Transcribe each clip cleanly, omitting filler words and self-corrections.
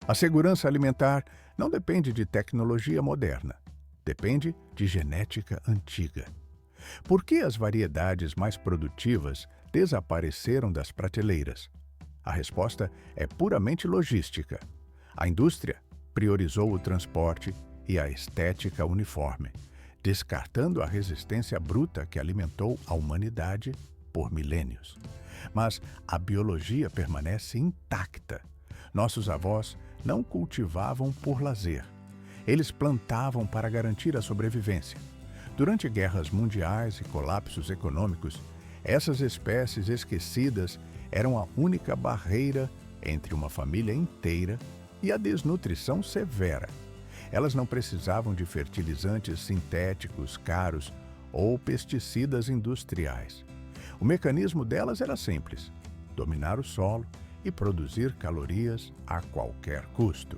A segurança alimentar não depende de tecnologia moderna, depende de genética antiga. Por que as variedades mais produtivas desapareceram das prateleiras? A resposta é puramente logística. A indústria priorizou o transporte e a estética uniforme, descartando a resistência bruta que alimentou a humanidade por milênios. Mas a biologia permanece intacta. Nossos avós não cultivavam por lazer. Eles plantavam para garantir a sobrevivência. Durante guerras mundiais e colapsos econômicos, essas espécies esquecidas eram a única barreira entre uma família inteira e a desnutrição severa. Elas não precisavam de fertilizantes sintéticos caros ou pesticidas industriais. O mecanismo delas era simples: dominar o solo e produzir calorias a qualquer custo.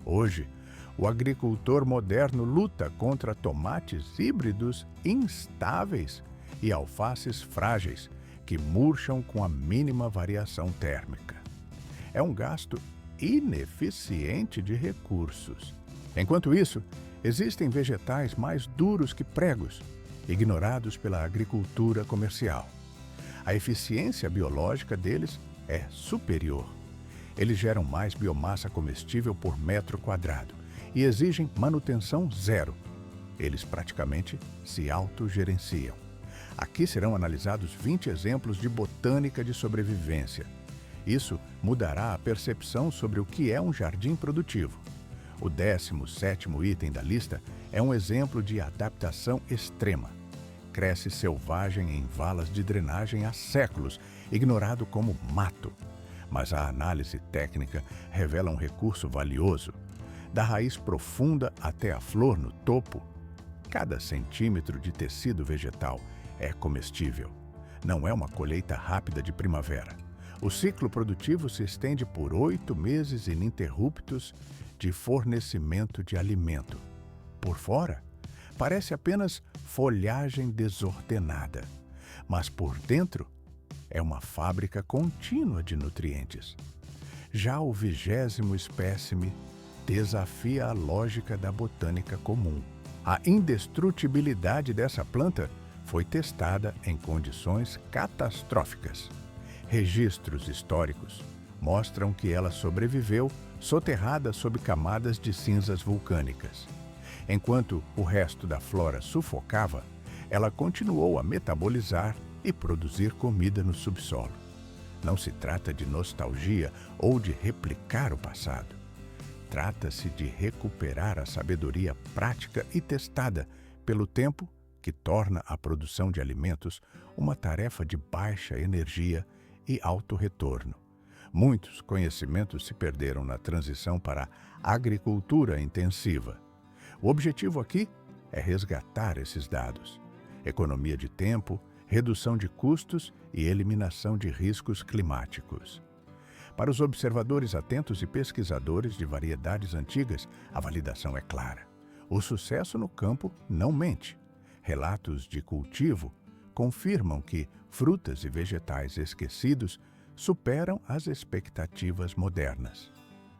Hoje, o agricultor moderno luta contra tomates híbridos instáveis e alfaces frágeis que murcham com a mínima variação térmica. É um gasto ineficiente de recursos. Enquanto isso, existem vegetais mais duros que pregos, ignorados pela agricultura comercial. A eficiência biológica deles é superior. Eles geram mais biomassa comestível por metro quadrado e exigem manutenção zero. Eles praticamente se autogerenciam. Aqui serão analisados 20 exemplos de botânica de sobrevivência. Isso mudará a percepção sobre o que é um jardim produtivo. O 17º item da lista é um exemplo de adaptação extrema. Cresce selvagem em valas de drenagem há séculos, ignorado como mato. Mas a análise técnica revela um recurso valioso. Da raiz profunda até a flor no topo, cada centímetro de tecido vegetal é comestível. Não é uma colheita rápida de primavera. O ciclo produtivo se estende por 8 meses ininterruptos de fornecimento de alimento. Por fora, parece apenas folhagem desordenada, mas por dentro é uma fábrica contínua de nutrientes. Já o 20º espécime desafia a lógica da botânica comum. A indestrutibilidade dessa planta foi testada em condições catastróficas. Registros históricos mostram que ela sobreviveu soterrada sob camadas de cinzas vulcânicas. Enquanto o resto da flora sufocava, ela continuou a metabolizar e produzir comida no subsolo. Não se trata de nostalgia ou de replicar o passado. Trata-se de recuperar a sabedoria prática e testada pelo tempo, que torna a produção de alimentos uma tarefa de baixa energia e alto retorno. Muitos conhecimentos se perderam na transição para a agricultura intensiva. O objetivo aqui é resgatar esses dados. Economia de tempo, redução de custos e eliminação de riscos climáticos. Para os observadores atentos e pesquisadores de variedades antigas, a validação é clara. O sucesso no campo não mente. Relatos de cultivo confirmam que frutas e vegetais esquecidos superam as expectativas modernas.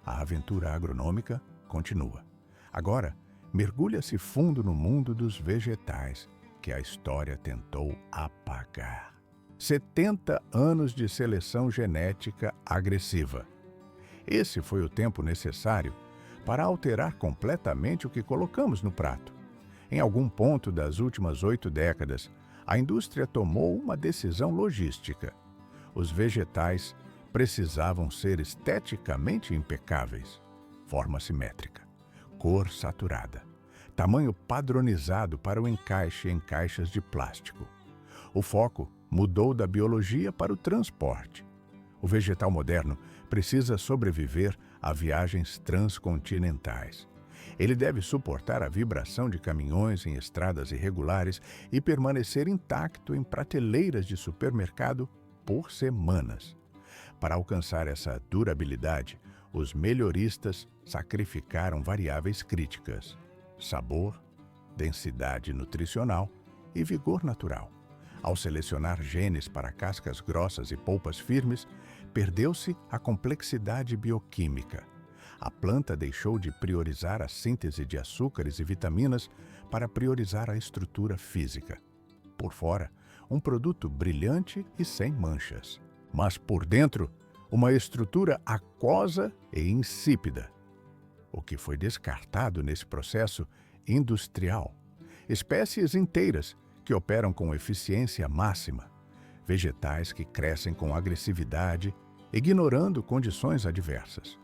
A aventura agronômica continua. Agora, mergulha-se fundo no mundo dos vegetais, que a história tentou apagar. 70 anos de seleção genética agressiva. Esse foi o tempo necessário para alterar completamente o que colocamos no prato. Em algum ponto das últimas 8 décadas, a indústria tomou uma decisão logística. Os vegetais precisavam ser esteticamente impecáveis. Forma simétrica, cor saturada, tamanho padronizado para o encaixe em caixas de plástico. O foco mudou da biologia para o transporte. O vegetal moderno precisa sobreviver a viagens transcontinentais. Ele deve suportar a vibração de caminhões em estradas irregulares e permanecer intacto em prateleiras de supermercado por semanas. Para alcançar essa durabilidade, os melhoristas sacrificaram variáveis críticas: sabor, densidade nutricional e vigor natural. Ao selecionar genes para cascas grossas e polpas firmes, perdeu-se a complexidade bioquímica. A planta deixou de priorizar a síntese de açúcares e vitaminas para priorizar a estrutura física. Por fora, um produto brilhante e sem manchas. Mas por dentro, uma estrutura aquosa e insípida. O que foi descartado nesse processo industrial? Espécies inteiras que operam com eficiência máxima. Vegetais que crescem com agressividade, ignorando condições adversas.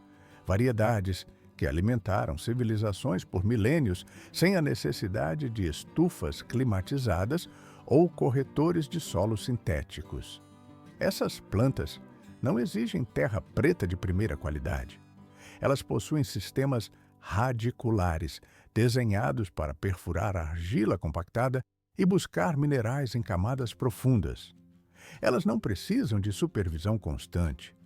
Variedades que alimentaram civilizações por milênios sem a necessidade de estufas climatizadas ou corretores de solos sintéticos. Essas plantas não exigem terra preta de primeira qualidade. Elas possuem sistemas radiculares, desenhados para perfurar a argila compactada e buscar minerais em camadas profundas. Elas não precisam de supervisão constante.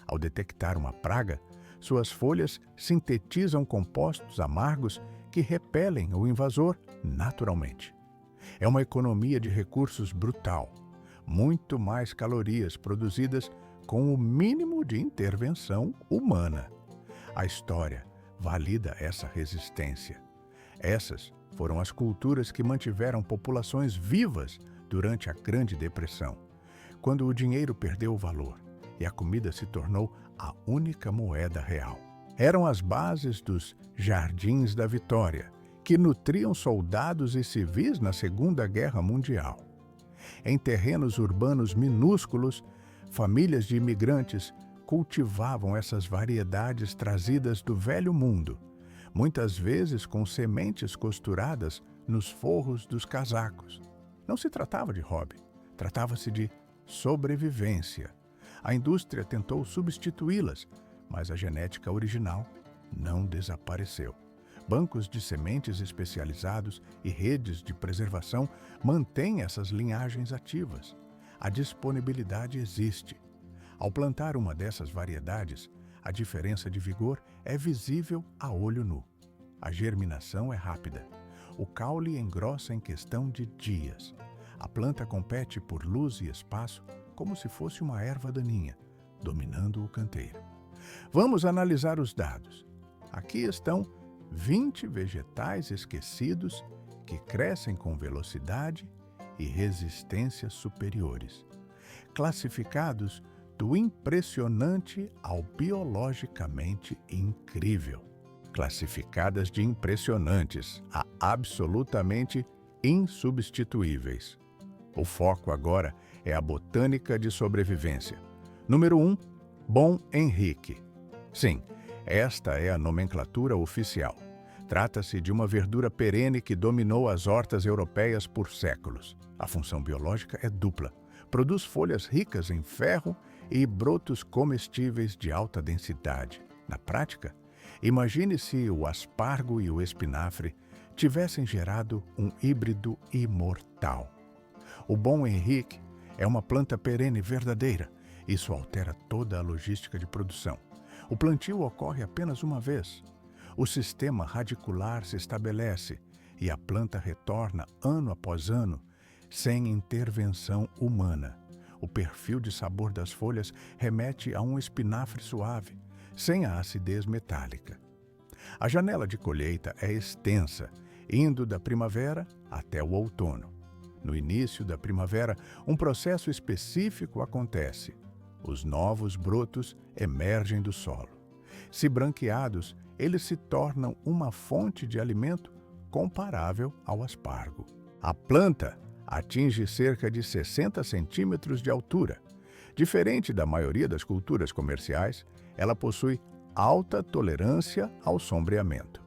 Ao detectar uma praga, suas folhas sintetizam compostos amargos que repelem o invasor naturalmente. É uma economia de recursos brutal, muito mais calorias produzidas com o mínimo de intervenção humana. A história valida essa resistência. Essas foram as culturas que mantiveram populações vivas durante a Grande Depressão, quando o dinheiro perdeu o valor e a comida se tornou a única moeda real. Eram as bases dos Jardins da Vitória, que nutriam soldados e civis na Segunda Guerra Mundial. Em terrenos urbanos minúsculos, famílias de imigrantes cultivavam essas variedades trazidas do Velho Mundo, muitas vezes com sementes costuradas nos forros dos casacos. Não se tratava de hobby, tratava-se de sobrevivência. A indústria tentou substituí-las, mas a genética original não desapareceu. Bancos de sementes especializados e redes de preservação mantêm essas linhagens ativas. A disponibilidade existe. Ao plantar uma dessas variedades, a diferença de vigor é visível a olho nu. A germinação é rápida. O caule engrossa em questão de dias. A planta compete por luz e espaço como se fosse uma erva daninha, dominando o canteiro. Vamos analisar os dados. Aqui estão 20 vegetais esquecidos que crescem com velocidade e resistência superiores, classificados do impressionante ao biologicamente incrível, classificadas de impressionantes a absolutamente insubstituíveis. O foco agora é a botânica de sobrevivência. Número 1, Bom Henrique. Sim, esta é a nomenclatura oficial. Trata-se de uma verdura perene que dominou as hortas europeias por séculos. A função biológica é dupla. Produz folhas ricas em ferro e brotos comestíveis de alta densidade. Na prática, imagine se o aspargo e o espinafre tivessem gerado um híbrido imortal. O Bom Henrique é uma planta perene verdadeira. Isso altera toda a logística de produção. O plantio ocorre apenas uma vez. O sistema radicular se estabelece e a planta retorna ano após ano, sem intervenção humana. O perfil de sabor das folhas remete a um espinafre suave, sem a acidez metálica. A janela de colheita é extensa, indo da primavera até o outono. No início da primavera, um processo específico acontece. Os novos brotos emergem do solo. Se branqueados, eles se tornam uma fonte de alimento comparável ao aspargo. A planta atinge cerca de 60 centímetros de altura. Diferente da maioria das culturas comerciais, ela possui alta tolerância ao sombreamento.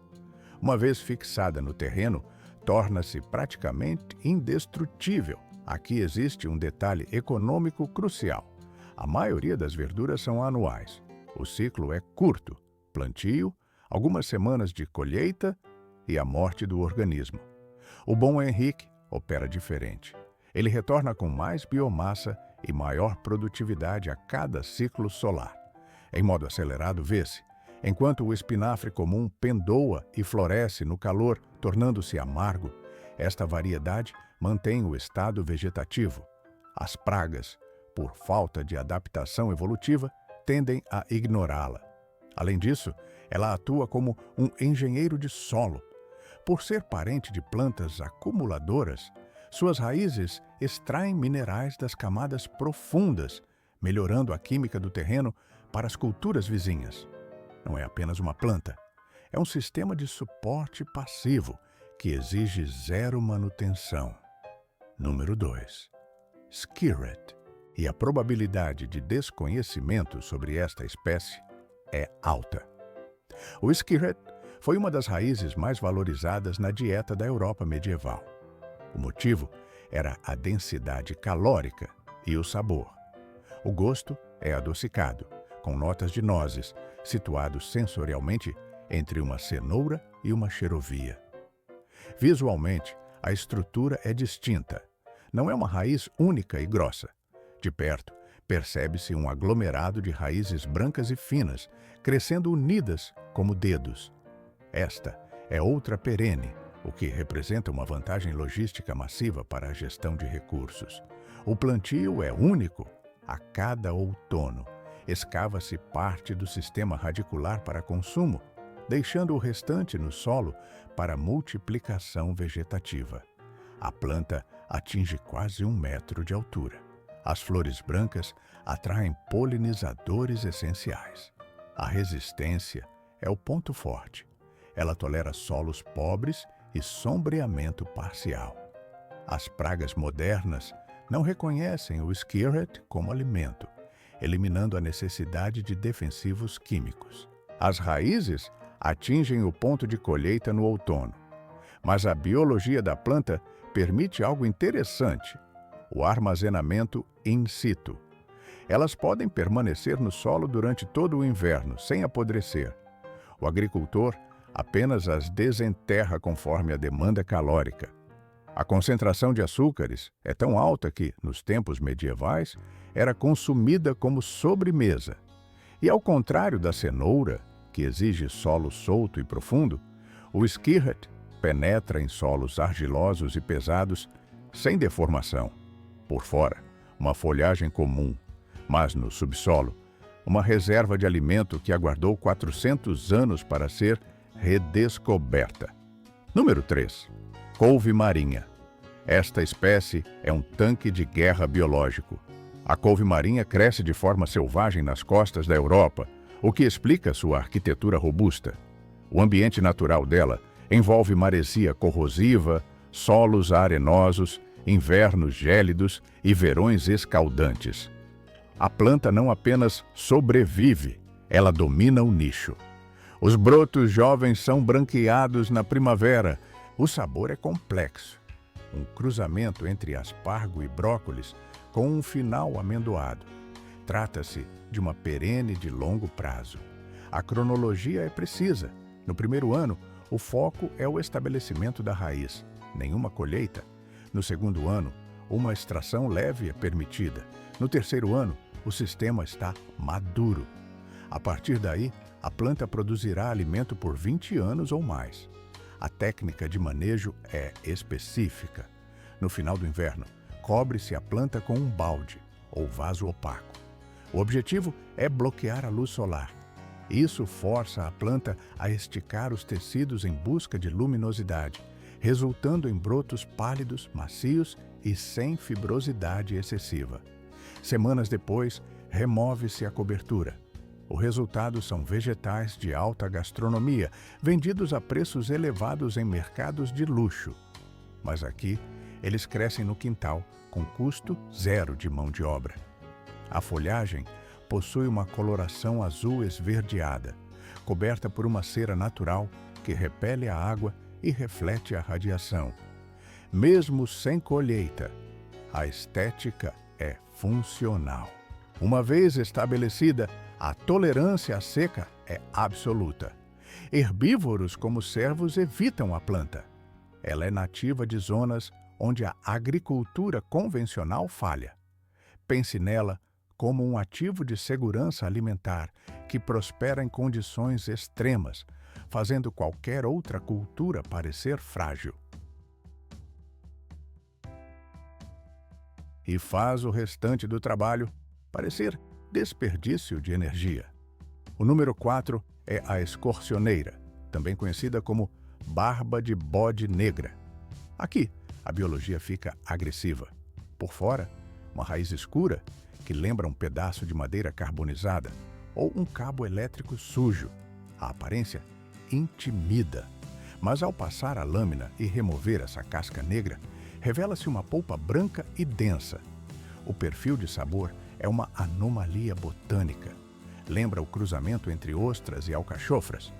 Uma vez fixada no terreno, torna-se praticamente indestrutível. Aqui existe um detalhe econômico crucial. A maioria das verduras são anuais. O ciclo é curto: plantio, algumas semanas de colheita e a morte do organismo. O Bom Henrique opera diferente. Ele retorna com mais biomassa e maior produtividade a cada ciclo solar. Em modo acelerado, vê-se, enquanto o espinafre comum pendoa e floresce no calor, tornando-se amargo, esta variedade mantém o estado vegetativo. As pragas, por falta de adaptação evolutiva, tendem a ignorá-la. Além disso, Ela atua como um engenheiro de solo. Por ser parente de plantas acumuladoras, suas raízes extraem minerais das camadas profundas, melhorando a química do terreno para as culturas vizinhas. Não é apenas uma planta, é um sistema de suporte passivo que exige zero manutenção. Número 2. Skirret. E a probabilidade de desconhecimento sobre esta espécie é alta. O skirret foi uma das raízes mais valorizadas na dieta da Europa medieval. O motivo era a densidade calórica e o sabor. O gosto é adocicado, com notas de nozes, situado sensorialmente entre uma cenoura e uma xerovia. Visualmente, a estrutura é distinta. Não é uma raiz única e grossa. De perto, percebe-se um aglomerado de raízes brancas e finas, crescendo unidas como dedos. Esta é outra perene, o que representa uma vantagem logística massiva para a gestão de recursos. O plantio é único. A cada outono, escava-se parte do sistema radicular para consumo, deixando o restante no solo para multiplicação vegetativa. A planta atinge quase 1 metro de altura. As flores brancas atraem polinizadores essenciais. A resistência é o ponto forte. Ela tolera solos pobres e sombreamento parcial. As pragas modernas não reconhecem o skirret como alimento, eliminando a necessidade de defensivos químicos. As raízes atingem o ponto de colheita no outono. Mas a biologia da planta permite algo interessante: o armazenamento in situ. Elas podem permanecer no solo durante todo o inverno, sem apodrecer. O agricultor apenas as desenterra conforme a demanda calórica. A concentração de açúcares é tão alta que, nos tempos medievais, era consumida como sobremesa. E ao contrário da cenoura, que exige solo solto e profundo, o skirret penetra em solos argilosos e pesados sem deformação. Por fora, uma folhagem comum, mas no subsolo, uma reserva de alimento que aguardou 400 anos para ser redescoberta. Número 3. Couve marinha. Esta espécie é um tanque de guerra biológico. A couve marinha cresce de forma selvagem nas costas da Europa, o que explica sua arquitetura robusta. O ambiente natural dela envolve maresia corrosiva, solos arenosos, invernos gélidos e verões escaldantes. A planta não apenas sobrevive, ela domina o nicho. Os brotos jovens são branqueados na primavera. O sabor é complexo. Um cruzamento entre aspargo e brócolis com um final amendoado. Trata-se de uma perene de longo prazo. A cronologia é precisa. No primeiro ano, o foco é o estabelecimento da raiz, nenhuma colheita. No segundo ano, uma extração leve é permitida. No terceiro ano, o sistema está maduro. A partir daí, a planta produzirá alimento por 20 anos ou mais. A técnica de manejo é específica. No final do inverno, cobre-se a planta com um balde ou vaso opaco. O objetivo é bloquear a luz solar. Isso força a planta a esticar os tecidos em busca de luminosidade, resultando em brotos pálidos, macios e sem fibrosidade excessiva. Semanas depois, remove-se a cobertura. O resultado são vegetais de alta gastronomia, vendidos a preços elevados em mercados de luxo. Mas aqui, eles crescem no quintal, com custo zero de mão de obra. A folhagem possui uma coloração azul esverdeada, coberta por uma cera natural que repele a água e reflete a radiação. Mesmo sem colheita, a estética é funcional. Uma vez estabelecida, a tolerância à seca é absoluta. Herbívoros como cervos evitam a planta. Ela é nativa de zonas onde a agricultura convencional falha. Pense nela como um ativo de segurança alimentar que prospera em condições extremas, fazendo qualquer outra cultura parecer frágil. E faz o restante do trabalho parecer desperdício de energia. O número 4 é a escorcioneira, também conhecida como barba de bode negra. Aqui, a biologia fica agressiva. Por fora, uma raiz escura, que lembra um pedaço de madeira carbonizada, ou um cabo elétrico sujo. A aparência intimida. Mas ao passar a lâmina e remover essa casca negra, revela-se uma polpa branca e densa. O perfil de sabor é uma anomalia botânica. Lembra o cruzamento entre ostras e alcachofras.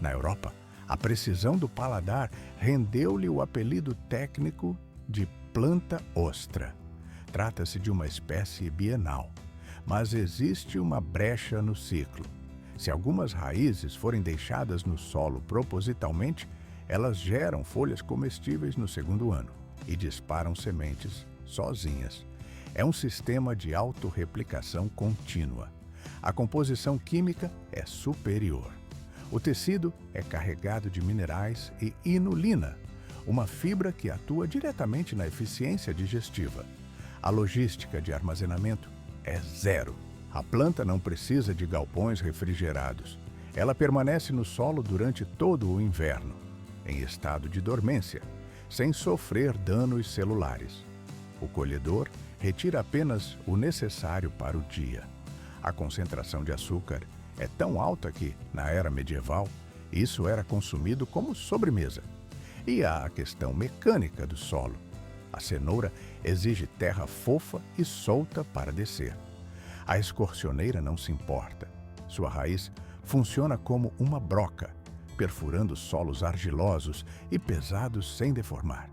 Na Europa, a precisão do paladar rendeu-lhe o apelido técnico de planta ostra. Trata-se de uma espécie bienal, mas existe uma brecha no ciclo. Se algumas raízes forem deixadas no solo propositalmente, elas geram folhas comestíveis no segundo ano e disparam sementes sozinhas. É um sistema de autorreplicação contínua. A composição química é superior. O tecido é carregado de minerais e inulina, uma fibra que atua diretamente na eficiência digestiva. A logística de armazenamento é zero. A planta não precisa de galpões refrigerados. Ela permanece no solo durante todo o inverno, em estado de dormência, sem sofrer danos celulares. O colhedor retira apenas o necessário para o dia. A concentração de açúcar é tão alta que, na era medieval, isso era consumido como sobremesa. E há a questão mecânica do solo. A cenoura exige terra fofa e solta para descer. A escorcioneira não se importa. Sua raiz funciona como uma broca, perfurando solos argilosos e pesados sem deformar.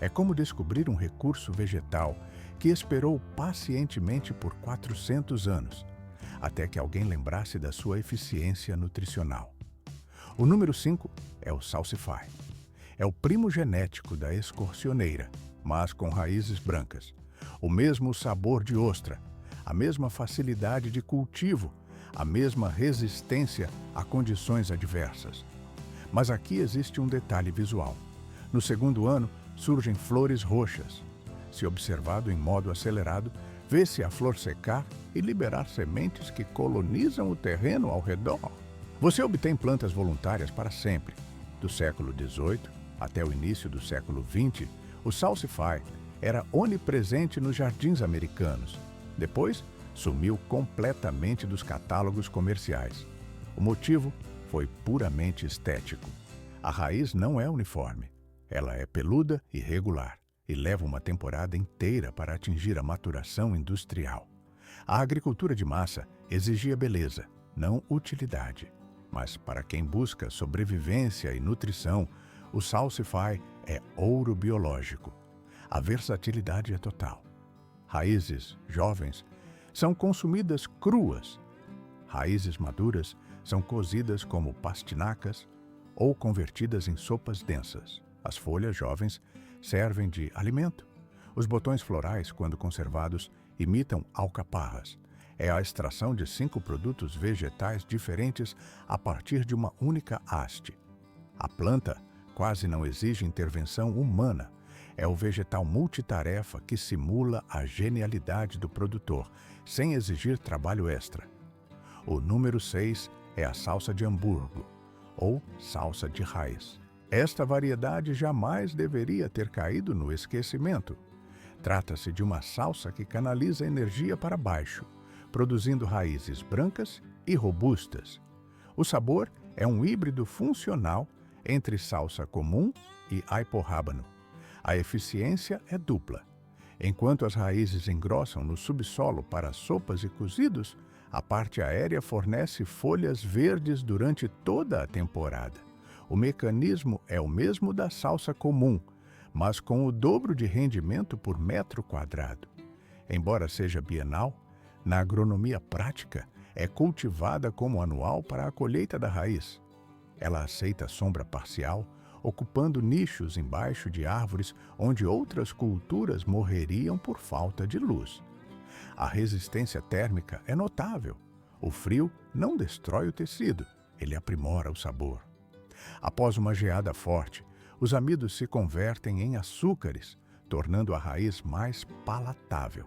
É como descobrir um recurso vegetal que esperou pacientemente por 400 anos, até que alguém lembrasse da sua eficiência nutricional. O número 5 é o salsify. É o primo genético da escorcioneira, mas com raízes brancas. O mesmo sabor de ostra, a mesma facilidade de cultivo, a mesma resistência a condições adversas. Mas aqui existe um detalhe visual. No segundo ano, surgem flores roxas. Se observado em modo acelerado, vê-se a flor secar e liberar sementes que colonizam o terreno ao redor. Você obtém plantas voluntárias para sempre. Do século XVIII até o início do século XX, o salsify era onipresente nos jardins americanos. Depois, sumiu completamente dos catálogos comerciais. O motivo foi puramente estético. A raiz não é uniforme. Ela é peluda e regular e leva uma temporada inteira para atingir a maturação industrial. A agricultura de massa exigia beleza, não utilidade. Mas para quem busca sobrevivência e nutrição, o salsify é ouro biológico. A versatilidade é total. Raízes jovens são consumidas cruas. Raízes maduras são cozidas como pastinacas ou convertidas em sopas densas. As folhas jovens servem de alimento. Os botões florais, quando conservados, imitam alcaparras. É a extração de 5 produtos vegetais diferentes a partir de uma única haste. A planta quase não exige intervenção humana. É o vegetal multitarefa que simula a genialidade do produtor, sem exigir trabalho extra. O número 6 é a salsa de Hamburgo, ou salsa de raiz. Esta variedade jamais deveria ter caído no esquecimento. Trata-se de uma salsa que canaliza energia para baixo, produzindo raízes brancas e robustas. O sabor é um híbrido funcional entre salsa comum e aiporrábano. A eficiência é dupla. Enquanto as raízes engrossam no subsolo para sopas e cozidos, a parte aérea fornece folhas verdes durante toda a temporada. O mecanismo é o mesmo da salsa comum, mas com o dobro de rendimento por metro quadrado. Embora seja bienal, na agronomia prática é cultivada como anual para a colheita da raiz. Ela aceita sombra parcial, ocupando nichos embaixo de árvores onde outras culturas morreriam por falta de luz. A resistência térmica é notável. O frio não destrói o tecido, ele aprimora o sabor. Após uma geada forte, os amidos se convertem em açúcares, tornando a raiz mais palatável.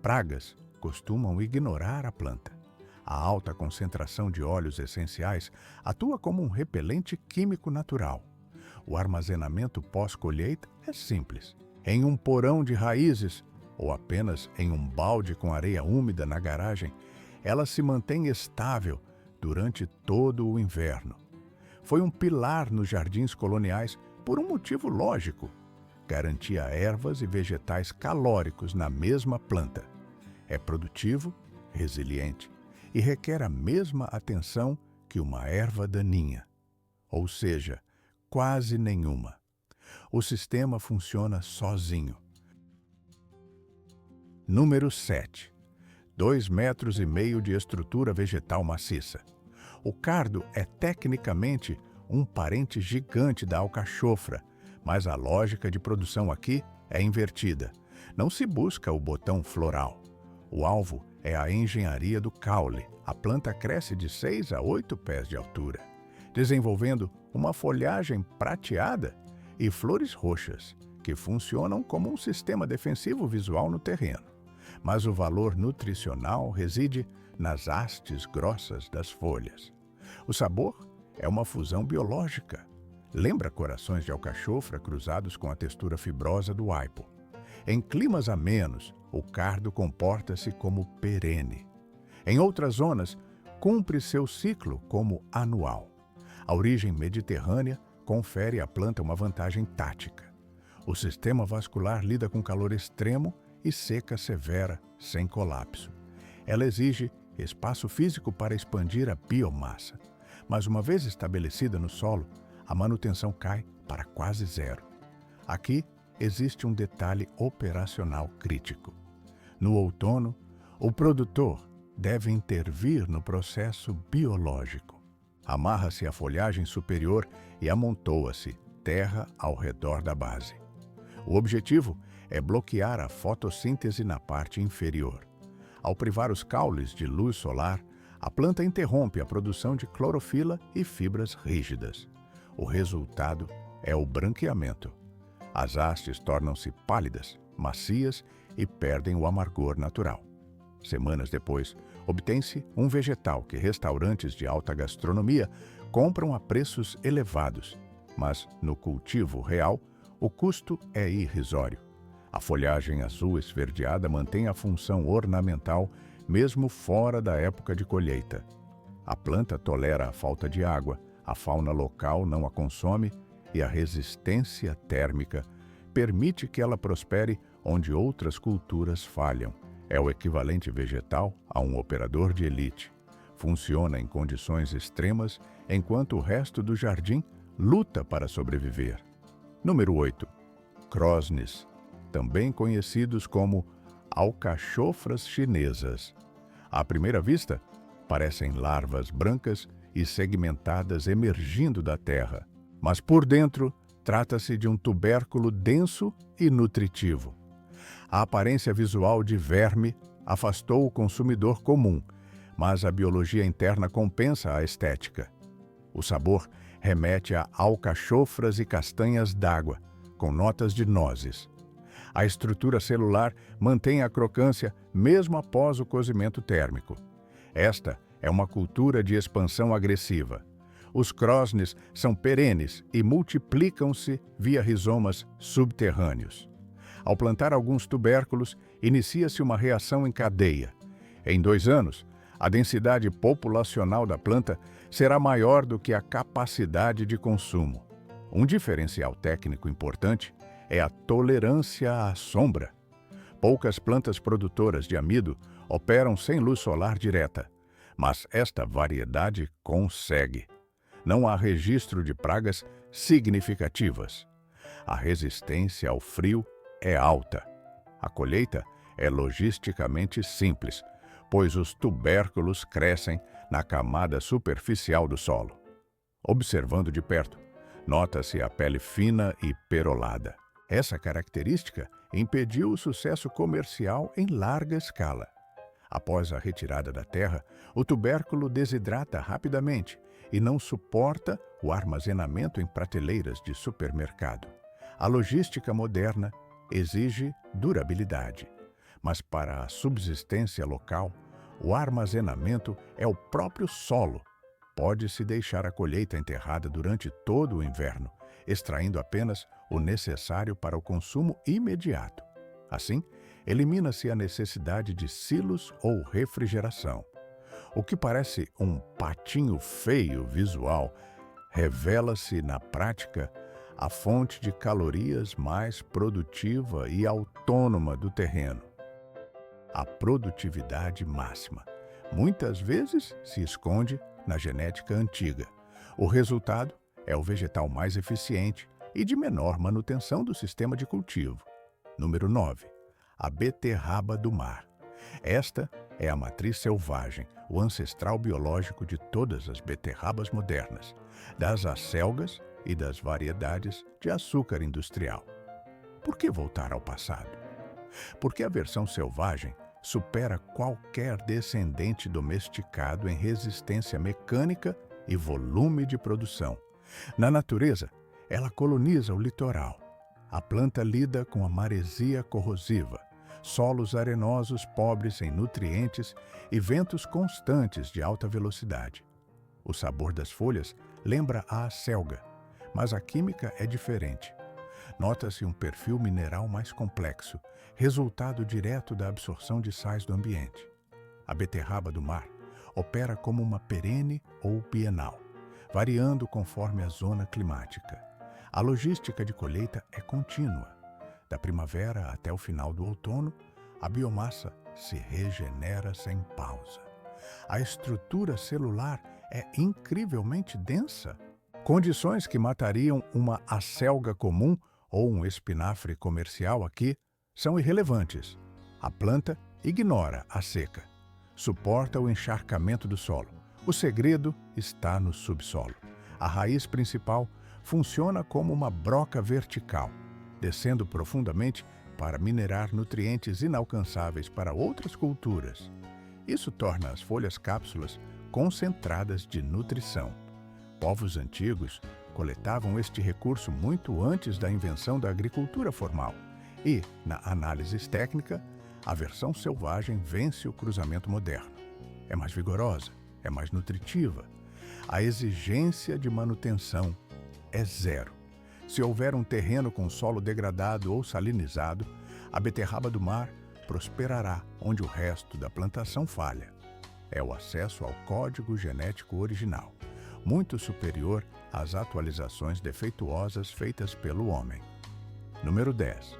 Pragas costumam ignorar a planta. A alta concentração de óleos essenciais atua como um repelente químico natural. O armazenamento pós-colheita é simples. Em um porão de raízes ou apenas em um balde com areia úmida na garagem, ela se mantém estável durante todo o inverno. Foi um pilar nos jardins coloniais por um motivo lógico: garantia ervas e vegetais calóricos na mesma planta. É produtivo, resiliente e requer a mesma atenção que uma erva daninha, ou seja, quase nenhuma. O sistema funciona sozinho. Número 7. 2,5 metros de estrutura vegetal maciça. O cardo é tecnicamente um parente gigante da alcachofra, mas a lógica de produção aqui é invertida. Não se busca o botão floral. O alvo é a engenharia do caule. A planta cresce de 6 a 8 pés de altura, desenvolvendo uma folhagem prateada e flores roxas, que funcionam como um sistema defensivo visual no terreno. Mas o valor nutricional reside nas hastes grossas das folhas. O sabor é uma fusão biológica. Lembra corações de alcachofra cruzados com a textura fibrosa do aipo. Em climas amenos, o cardo comporta-se como perene. Em outras zonas, cumpre seu ciclo como anual. A origem mediterrânea confere à planta uma vantagem tática. O sistema vascular lida com calor extremo e seca severa, sem colapso. Ela exige espaço físico para expandir a biomassa, mas uma vez estabelecida no solo, a manutenção cai para quase zero. Aqui existe um detalhe operacional crítico. No outono, o produtor deve intervir no processo biológico. Amarra-se a folhagem superior e amontoa-se terra ao redor da base. O objetivo é bloquear a fotossíntese na parte inferior. Ao privar os caules de luz solar, a planta interrompe a produção de clorofila e fibras rígidas. O resultado é o branqueamento. As hastes tornam-se pálidas, macias e perdem o amargor natural. Semanas depois, obtém-se um vegetal que restaurantes de alta gastronomia compram a preços elevados, mas no cultivo real, o custo é irrisório. A folhagem azul esverdeada mantém a função ornamental mesmo fora da época de colheita. A planta tolera a falta de água, a fauna local não a consome e a resistência térmica permite que ela prospere onde outras culturas falham. É o equivalente vegetal a um operador de elite. Funciona em condições extremas, enquanto o resto do jardim luta para sobreviver. Número 8. Crosnes, também conhecidos como alcachofras chinesas. À primeira vista, parecem larvas brancas e segmentadas emergindo da terra, mas por dentro trata-se de um tubérculo denso e nutritivo. A aparência visual de verme afastou o consumidor comum, mas a biologia interna compensa a estética. O sabor remete a alcachofras e castanhas d'água, com notas de nozes. A estrutura celular mantém a crocância mesmo após o cozimento térmico. Esta é uma cultura de expansão agressiva. Os crosnes são perenes e multiplicam-se via rizomas subterrâneos. Ao plantar alguns tubérculos, inicia-se uma reação em cadeia. Em 2 anos, a densidade populacional da planta será maior do que a capacidade de consumo. Um diferencial técnico importante é a tolerância à sombra. Poucas plantas produtoras de amido operam sem luz solar direta, mas esta variedade consegue. Não há registro de pragas significativas. A resistência ao frio é alta. A colheita é logisticamente simples, pois os tubérculos crescem na camada superficial do solo. Observando de perto, nota-se a pele fina e perolada. Essa característica impediu o sucesso comercial em larga escala. Após a retirada da terra, o tubérculo desidrata rapidamente e não suporta o armazenamento em prateleiras de supermercado. A logística moderna exige durabilidade, mas para a subsistência local, O armazenamento é o próprio solo. Pode-se deixar a colheita enterrada durante todo o inverno, extraindo apenas o necessário para o consumo imediato. Assim, elimina-se a necessidade de silos ou refrigeração. O que parece um patinho feio visual, revela-se na prática a fonte de calorias mais produtiva e autônoma do terreno. A produtividade máxima muitas vezes se esconde na genética antiga. O resultado é o vegetal mais eficiente e de menor manutenção do sistema de cultivo. Número 9. A beterraba do mar. Esta é a matriz selvagem, o ancestral biológico de todas as beterrabas modernas, das acelgas e das variedades de açúcar industrial. Por que voltar ao passado? Porque a versão selvagem supera qualquer descendente domesticado em resistência mecânica e volume de produção. Na natureza, ela coloniza o litoral. A planta lida com a maresia corrosiva, solos arenosos pobres em nutrientes e ventos constantes de alta velocidade. O sabor das folhas lembra a acelga, mas a química é diferente. Nota-se um perfil mineral mais complexo, resultado direto da absorção de sais do ambiente. A beterraba do mar opera como uma perene ou bienal, variando conforme a zona climática. A logística de colheita é contínua. Da primavera até o final do outono, a biomassa se regenera sem pausa. A estrutura celular é incrivelmente densa. Condições que matariam uma acelga comum ou um espinafre comercial aqui são irrelevantes. A planta ignora a seca, suporta o encharcamento do solo. O segredo está no subsolo. A raiz principal funciona como uma broca vertical, descendo profundamente para minerar nutrientes inalcançáveis para outras culturas. Isso torna as folhas cápsulas concentradas de nutrição. Povos antigos coletavam este recurso muito antes da invenção da agricultura formal e, na análise técnica, a versão selvagem vence o cruzamento moderno. É mais vigorosa, é mais nutritiva. A exigência de manutenção é zero. Se houver um terreno com solo degradado ou salinizado, a beterraba do mar prosperará onde o resto da plantação falha. É o acesso ao código genético original, muito superior às atualizações defeituosas feitas pelo homem. Número 10.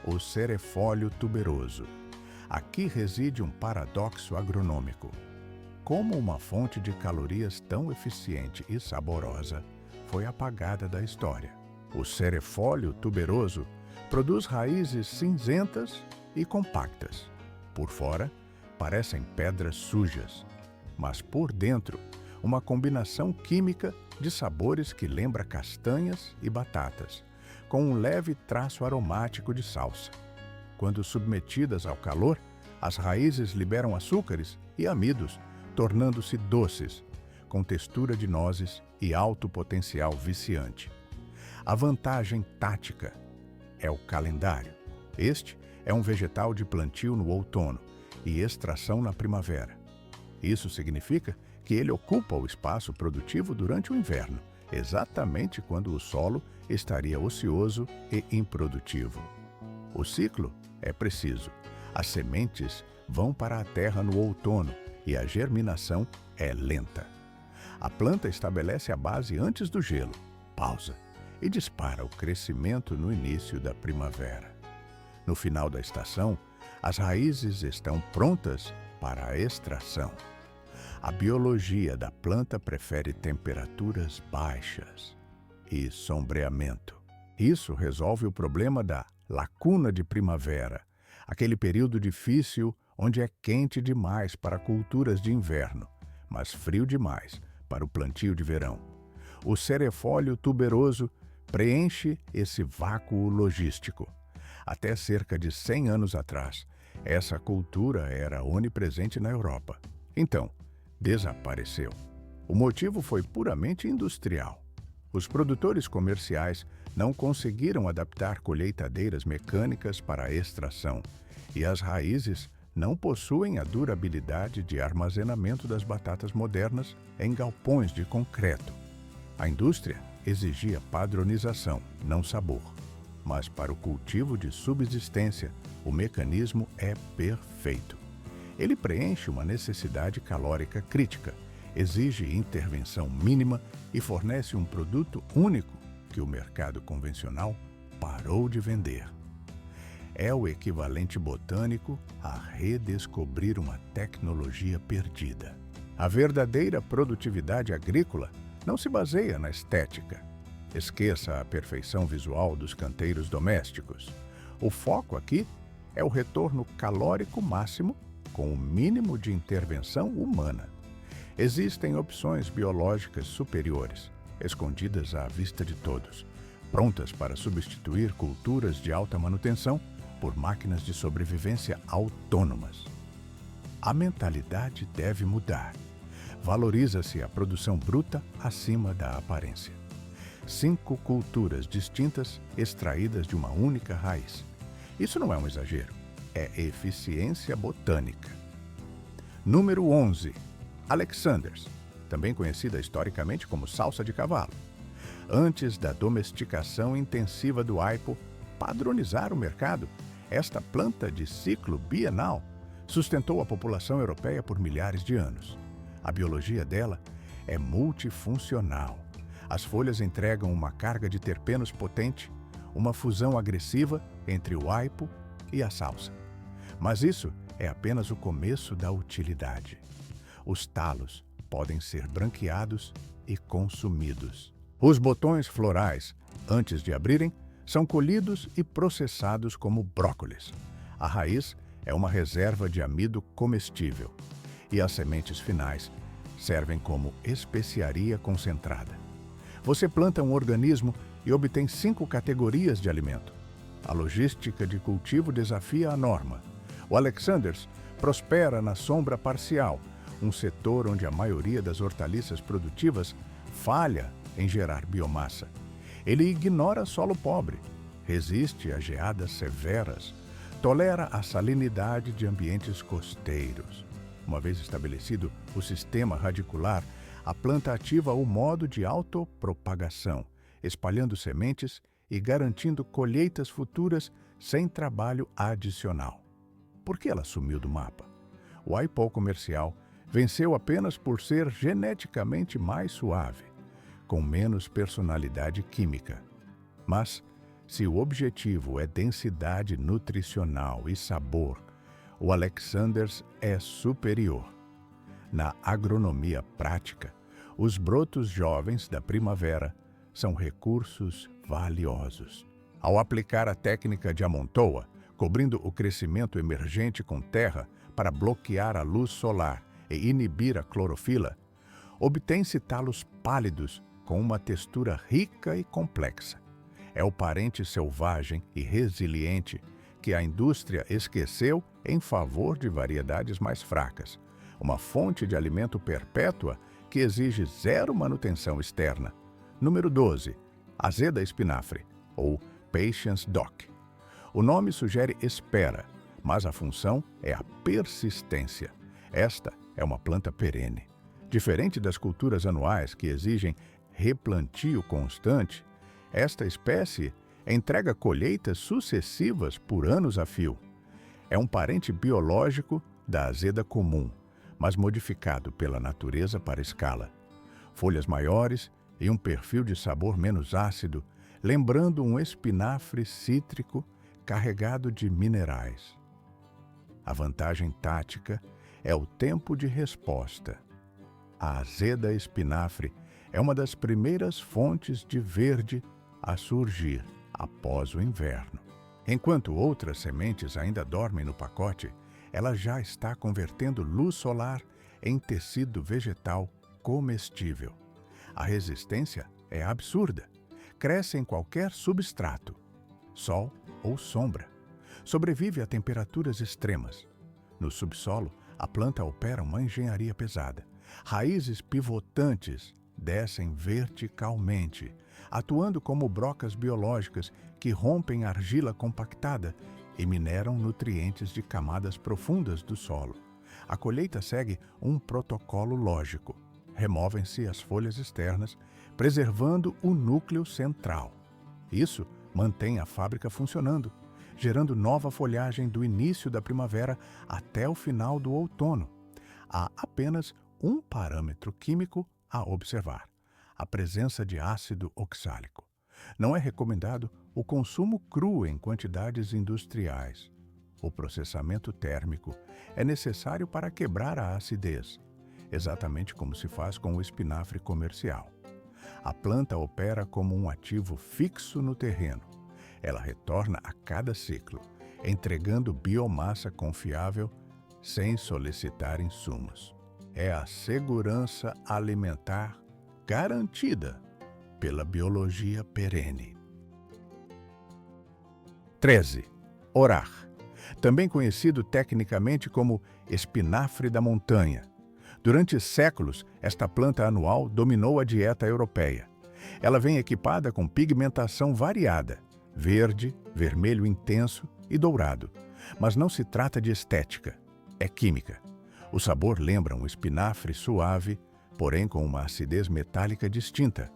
O cerefólio tuberoso. Aqui reside um paradoxo agronômico. Como uma fonte de calorias tão eficiente e saborosa foi apagada da história? O cerefólio tuberoso produz raízes cinzentas e compactas. Por fora, parecem pedras sujas, mas por dentro, uma combinação química de sabores que lembra castanhas e batatas, com um leve traço aromático de salsa. Quando submetidas ao calor, as raízes liberam açúcares e amidos, tornando-se doces, com textura de nozes e alto potencial viciante. A vantagem tática é o calendário. Este é um vegetal de plantio no outono e extração na primavera. Isso significa que ele ocupa o espaço produtivo durante o inverno, exatamente quando o solo estaria ocioso e improdutivo. O ciclo é preciso. As sementes vão para a terra no outono e a germinação é lenta. A planta estabelece a base antes do gelo, pausa e dispara o crescimento no início da primavera. No final da estação, as raízes estão prontas para a extração. A biologia da planta prefere temperaturas baixas e sombreamento. Isso resolve o problema da lacuna de primavera, aquele período difícil onde é quente demais para culturas de inverno, mas frio demais para o plantio de verão. O cerefólio tuberoso preenche esse vácuo logístico. Até cerca de 100 anos atrás, essa cultura era onipresente na Europa. Então, desapareceu. O motivo foi puramente industrial. Os produtores comerciais não conseguiram adaptar colheitadeiras mecânicas para a extração, e as raízes não possuem a durabilidade de armazenamento das batatas modernas em galpões de concreto. A indústria exigia padronização, não sabor. Mas para o cultivo de subsistência, o mecanismo é perfeito. Ele preenche uma necessidade calórica crítica, exige intervenção mínima e fornece um produto único que o mercado convencional parou de vender. É o equivalente botânico a redescobrir uma tecnologia perdida. A verdadeira produtividade agrícola não se baseia na estética. Esqueça a perfeição visual dos canteiros domésticos. O foco aqui é o retorno calórico máximo com o mínimo de intervenção humana. Existem opções biológicas superiores, escondidas à vista de todos, prontas para substituir culturas de alta manutenção por máquinas de sobrevivência autônomas. A mentalidade deve mudar. Valoriza-se a produção bruta acima da aparência. 5 culturas distintas extraídas de uma única raiz. Isso não é um exagero, é eficiência botânica. Número 11. Alexanders, também conhecida historicamente como salsa de cavalo. Antes da domesticação intensiva do aipo padronizar o mercado, esta planta de ciclo bienal sustentou a população europeia por milhares de anos. A biologia dela é multifuncional. As folhas entregam uma carga de terpenos potente, uma fusão agressiva entre o aipo e a salsa. Mas isso é apenas o começo da utilidade. Os talos podem ser branqueados e consumidos. Os botões florais, antes de abrirem, são colhidos e processados como brócolis. A raiz é uma reserva de amido comestível e as sementes finais servem como especiaria concentrada. Você planta um organismo e obtém 5 categorias de alimento. A logística de cultivo desafia a norma. O Alexanders prospera na sombra parcial, um setor onde a maioria das hortaliças produtivas falha em gerar biomassa. Ele ignora solo pobre, resiste a geadas severas, tolera a salinidade de ambientes costeiros. Uma vez estabelecido o sistema radicular, a planta ativa o modo de autopropagação, espalhando sementes e garantindo colheitas futuras sem trabalho adicional. Por que ela sumiu do mapa? O aipo comercial venceu apenas por ser geneticamente mais suave, com menos personalidade química. Mas, se o objetivo é densidade nutricional e sabor, o Alexanders é superior. Na agronomia prática, os brotos jovens da primavera são recursos valiosos. Ao aplicar a técnica de amontoa, cobrindo o crescimento emergente com terra para bloquear a luz solar e inibir a clorofila, obtém-se talos pálidos com uma textura rica e complexa. É o parente selvagem e resiliente que a indústria esqueceu em favor de variedades mais fracas. Uma fonte de alimento perpétua que exige zero manutenção externa. Número 12. Azeda espinafre, ou Patience Dock. O nome sugere espera, mas a função é a persistência. Esta é uma planta perene. Diferente das culturas anuais que exigem replantio constante, esta espécie entrega colheitas sucessivas por anos a fio. É um parente biológico da azeda comum, mas modificado pela natureza para escala. Folhas maiores e um perfil de sabor menos ácido, lembrando um espinafre cítrico carregado de minerais. A vantagem tática é o tempo de resposta. A azeda espinafre é uma das primeiras fontes de verde a surgir após o inverno. Enquanto outras sementes ainda dormem no pacote, ela já está convertendo luz solar em tecido vegetal comestível. A resistência é absurda. Cresce em qualquer substrato, sol ou sombra. Sobrevive a temperaturas extremas. No subsolo, a planta opera uma engenharia pesada. Raízes pivotantes descem verticalmente, atuando como brocas biológicas que rompem a argila compactada e mineram nutrientes de camadas profundas do solo. A colheita segue um protocolo lógico. Removem-se as folhas externas, preservando o núcleo central. Isso mantém a fábrica funcionando, gerando nova folhagem do início da primavera até o final do outono. Há apenas um parâmetro químico a observar: a presença de ácido oxálico. Não é recomendado o consumo cru em quantidades industriais. O processamento térmico é necessário para quebrar a acidez, exatamente como se faz com o espinafre comercial. A planta opera como um ativo fixo no terreno. Ela retorna a cada ciclo, entregando biomassa confiável sem solicitar insumos. É a segurança alimentar garantida pela biologia perene. 13. Orar, também conhecido tecnicamente como espinafre da montanha. Durante séculos, esta planta anual dominou a dieta europeia. Ela vem equipada com pigmentação variada, verde, vermelho intenso e dourado. Mas não se trata de estética, é química. O sabor lembra um espinafre suave, porém com uma acidez metálica distinta.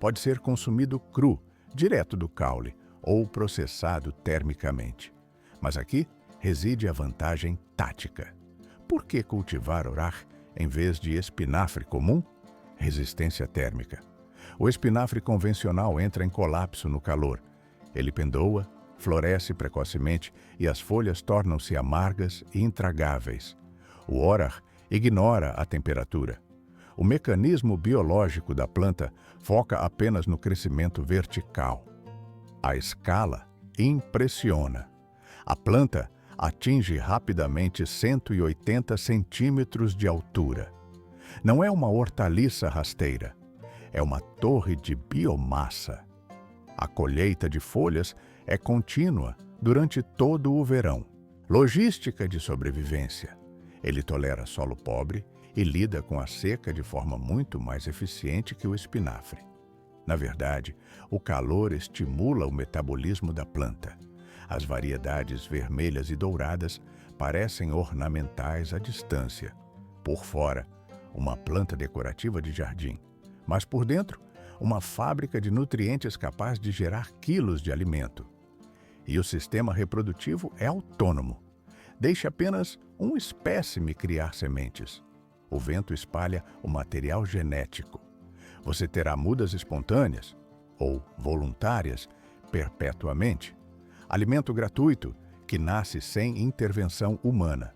Pode ser consumido cru, direto do caule, ou processado termicamente. Mas aqui reside a vantagem tática. Por que cultivar orar em vez de espinafre comum? Resistência térmica. O espinafre convencional entra em colapso no calor. Ele pendoa, floresce precocemente e as folhas tornam-se amargas e intragáveis. O orar ignora a temperatura. O mecanismo biológico da planta foca apenas no crescimento vertical. A escala impressiona. A planta atinge rapidamente 180 centímetros de altura. Não é uma hortaliça rasteira, é uma torre de biomassa. A colheita de folhas é contínua durante todo o verão. Logística de sobrevivência. Ele tolera solo pobre e lida com a seca de forma muito mais eficiente que o espinafre. Na verdade, o calor estimula o metabolismo da planta. As variedades vermelhas e douradas parecem ornamentais à distância. Por fora, uma planta decorativa de jardim, mas por dentro, uma fábrica de nutrientes capaz de gerar quilos de alimento. E o sistema reprodutivo é autônomo. Deixe apenas um espécime criar sementes. O vento espalha o material genético. Você terá mudas espontâneas, ou voluntárias, perpetuamente. Alimento gratuito, que nasce sem intervenção humana.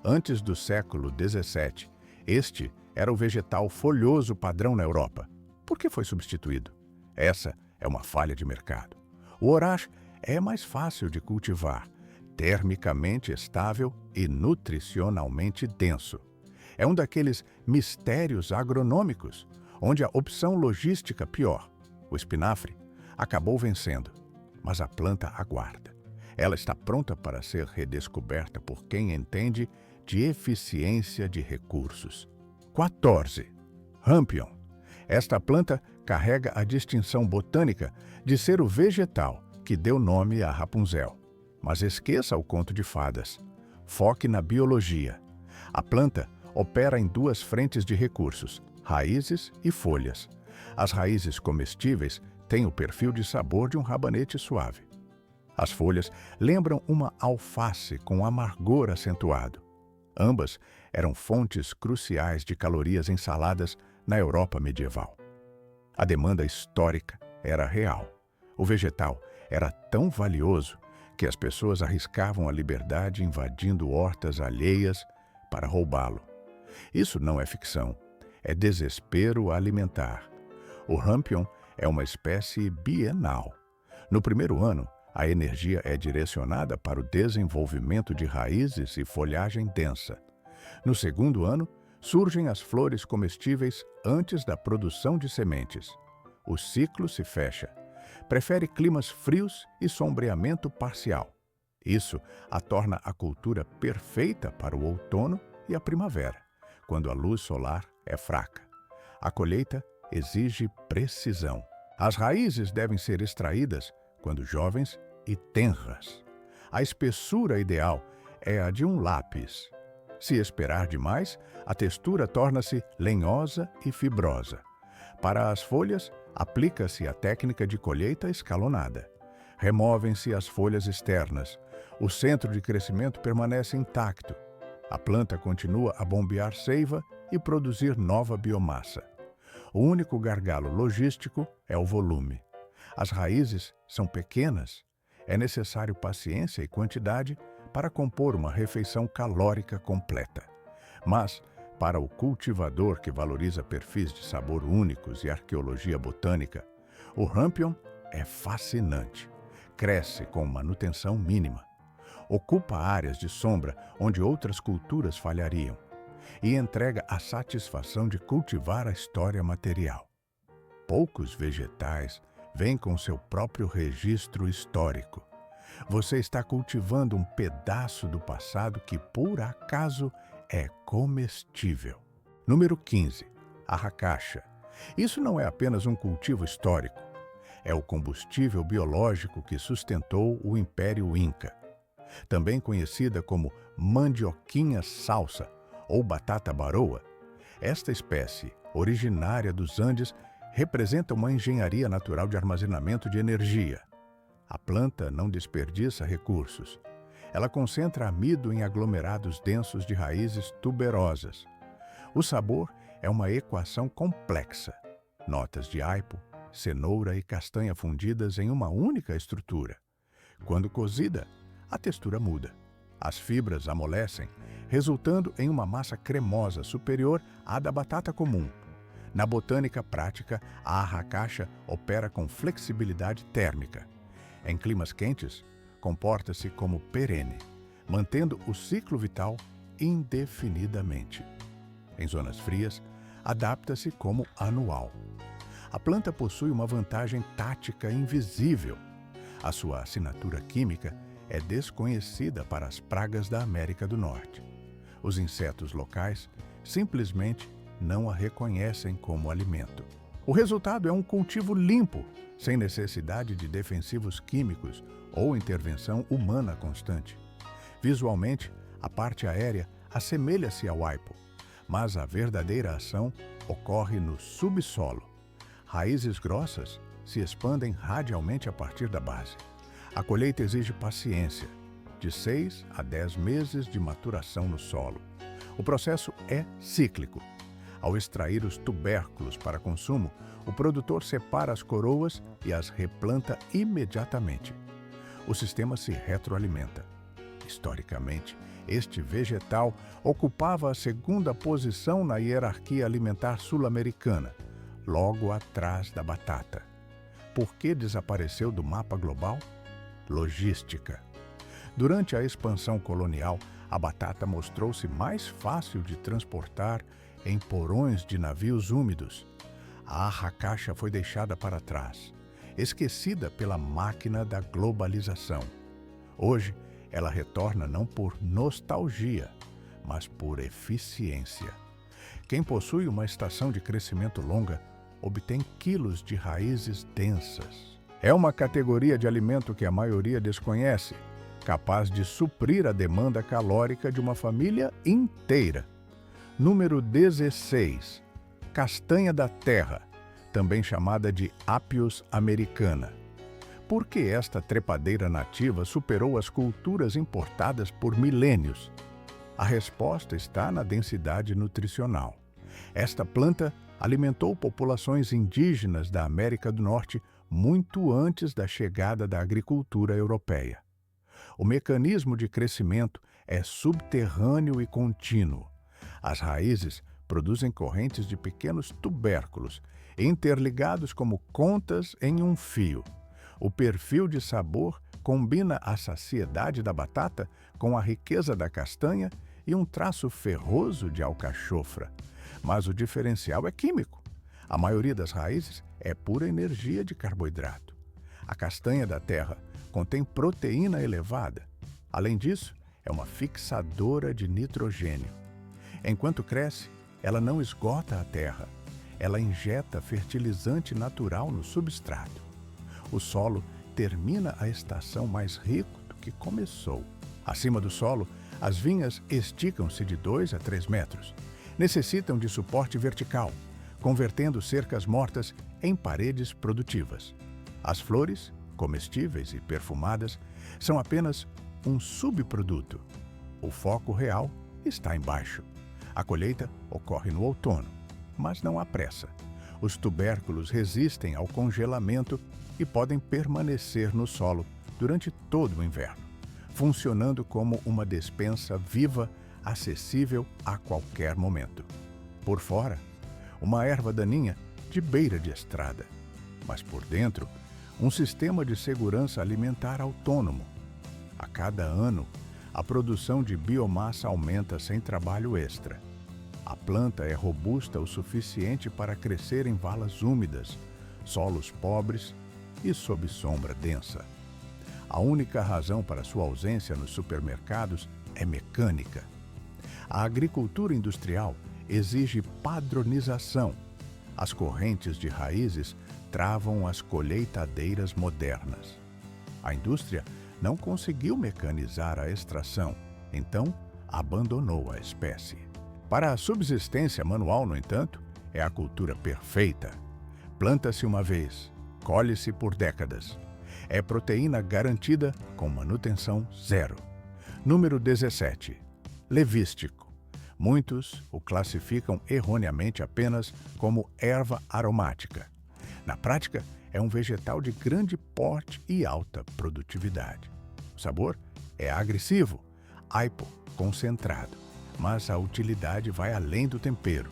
Antes do século XVII, este era o vegetal folhoso padrão na Europa. Por que foi substituído? Essa é uma falha de mercado. O orach é mais fácil de cultivar, termicamente estável e nutricionalmente denso. É um daqueles mistérios agronômicos, onde a opção logística pior, o espinafre, acabou vencendo. Mas a planta aguarda. Ela está pronta para ser redescoberta por quem entende de eficiência de recursos. 14. Rampion. Esta planta carrega a distinção botânica de ser o vegetal que deu nome a Rapunzel. Mas esqueça o conto de fadas. Foque na biologia. A planta opera em duas frentes de recursos, raízes e folhas. As raízes comestíveis têm o perfil de sabor de um rabanete suave. As folhas lembram uma alface com amargor acentuado. Ambas eram fontes cruciais de calorias em saladas na Europa medieval. A demanda histórica era real. O vegetal era tão valioso que as pessoas arriscavam a liberdade invadindo hortas alheias para roubá-lo. Isso não é ficção, é desespero alimentar. O rampion é uma espécie bienal. No primeiro ano, a energia é direcionada para o desenvolvimento de raízes e folhagem densa. No segundo ano, surgem as flores comestíveis antes da produção de sementes. O ciclo se fecha. Prefere climas frios e sombreamento parcial. Isso a torna a cultura perfeita para o outono e a primavera, quando a luz solar é fraca. A colheita exige precisão. As raízes devem ser extraídas quando jovens e tenras. A espessura ideal é a de um lápis. Se esperar demais, a textura torna-se lenhosa e fibrosa. Para as folhas, aplica-se a técnica de colheita escalonada. Removem-se as folhas externas. O centro de crescimento permanece intacto. A planta continua a bombear seiva e produzir nova biomassa. O único gargalo logístico é o volume. As raízes são pequenas. É necessário paciência e quantidade para compor uma refeição calórica completa. Mas, para o cultivador que valoriza perfis de sabor únicos e arqueologia botânica, o Rampion é fascinante. Cresce com manutenção mínima. Ocupa áreas de sombra onde outras culturas falhariam e entrega a satisfação de cultivar a história material. Poucos vegetais vêm com seu próprio registro histórico. Você está cultivando um pedaço do passado que, por acaso, é comestível. Número 15. A racacha. Isso não é apenas um cultivo histórico. É o combustível biológico que sustentou o Império Inca. Também conhecida como mandioquinha salsa ou batata baroa, esta espécie, originária dos Andes, representa uma engenharia natural de armazenamento de energia. A planta não desperdiça recursos. Ela concentra amido em aglomerados densos de raízes tuberosas. O sabor é uma equação complexa. Notas de aipo, cenoura e castanha fundidas em uma única estrutura. Quando cozida, a textura muda. As fibras amolecem, resultando em uma massa cremosa superior à da batata comum. Na botânica prática, a racacha opera com flexibilidade térmica. Em climas quentes, comporta-se como perene, mantendo o ciclo vital indefinidamente. Em zonas frias, adapta-se como anual. A planta possui uma vantagem tática invisível. A sua assinatura química é desconhecida para as pragas da América do Norte. Os insetos locais simplesmente não a reconhecem como alimento. O resultado é um cultivo limpo, sem necessidade de defensivos químicos ou intervenção humana constante. Visualmente, a parte aérea assemelha-se ao aipo, mas a verdadeira ação ocorre no subsolo. Raízes grossas se expandem radialmente a partir da base. A colheita exige paciência, de 6 a 10 meses de maturação no solo. O processo é cíclico. Ao extrair os tubérculos para consumo, o produtor separa as coroas e as replanta imediatamente. O sistema se retroalimenta. Historicamente, este vegetal ocupava a segunda posição na hierarquia alimentar sul-americana, logo atrás da batata. Por que desapareceu do mapa global? Logística. Durante a expansão colonial, a batata mostrou-se mais fácil de transportar em porões de navios úmidos. A racacha foi deixada para trás, esquecida pela máquina da globalização. Hoje, ela retorna não por nostalgia, mas por eficiência. Quem possui uma estação de crescimento longa obtém quilos de raízes densas. É uma categoria de alimento que a maioria desconhece, capaz de suprir a demanda calórica de uma família inteira. Número 16. Castanha da terra, também chamada de Apios americana. Por que esta trepadeira nativa superou as culturas importadas por milênios? A resposta está na densidade nutricional. Esta planta alimentou populações indígenas da América do Norte muito antes da chegada da agricultura europeia. O mecanismo de crescimento é subterrâneo e contínuo. As raízes produzem correntes de pequenos tubérculos, interligados como contas em um fio. O perfil de sabor combina a saciedade da batata com a riqueza da castanha e um traço ferroso de alcachofra. Mas o diferencial é químico. A maioria das raízes é pura energia de carboidrato. A castanha da terra contém proteína elevada. Além disso, é uma fixadora de nitrogênio. Enquanto cresce, ela não esgota a terra. Ela injeta fertilizante natural no substrato. O solo termina a estação mais rico que começou. Acima do solo, as vinhas esticam-se de 2 a 3 metros. Necessitam de suporte vertical, convertendo cercas mortas em paredes produtivas. As flores, comestíveis e perfumadas, são apenas um subproduto. O foco real está embaixo. A colheita ocorre no outono, mas não há pressa. Os tubérculos resistem ao congelamento e podem permanecer no solo durante todo o inverno, funcionando como uma despensa viva, acessível a qualquer momento. Por fora, uma erva daninha de beira de estrada, mas por dentro, um sistema de segurança alimentar autônomo. A cada ano, a produção de biomassa aumenta sem trabalho extra. A planta é robusta o suficiente para crescer em valas úmidas, solos pobres e sob sombra densa. A única razão para sua ausência nos supermercados é mecânica. A agricultura industrial exige padronização. As correntes de raízes travam as colheitadeiras modernas. A indústria não conseguiu mecanizar a extração, então abandonou a espécie. Para a subsistência manual, no entanto, é a cultura perfeita. Planta-se uma vez, colhe-se por décadas. É proteína garantida com manutenção zero. Número 17. Levístico. Muitos o classificam erroneamente apenas como erva aromática. Na prática, é um vegetal de grande porte e alta produtividade. O sabor é agressivo, aipo concentrado, mas a utilidade vai além do tempero.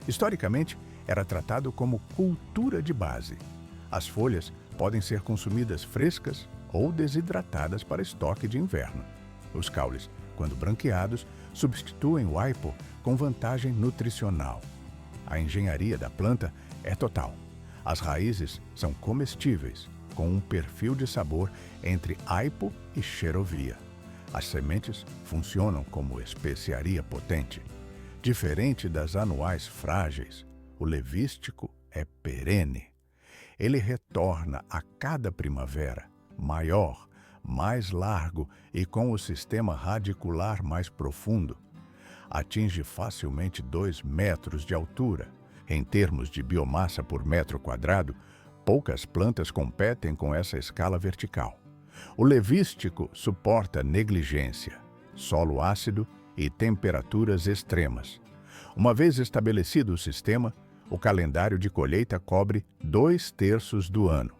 Historicamente, era tratado como cultura de base. As folhas podem ser consumidas frescas ou desidratadas para estoque de inverno. Os caules, quando branqueados, substituem o aipo com vantagem nutricional. A engenharia da planta é total. As raízes são comestíveis, com um perfil de sabor entre aipo e xerovia. As sementes funcionam como especiaria potente. Diferente das anuais frágeis, o levístico é perene. Ele retorna a cada primavera, maior, mais largo e com o sistema radicular mais profundo. Atinge facilmente 2 metros de altura. Em termos de biomassa por metro quadrado, poucas plantas competem com essa escala vertical. O levístico suporta negligência, solo ácido e temperaturas extremas. Uma vez estabelecido o sistema, o calendário de colheita cobre 2/3 do ano.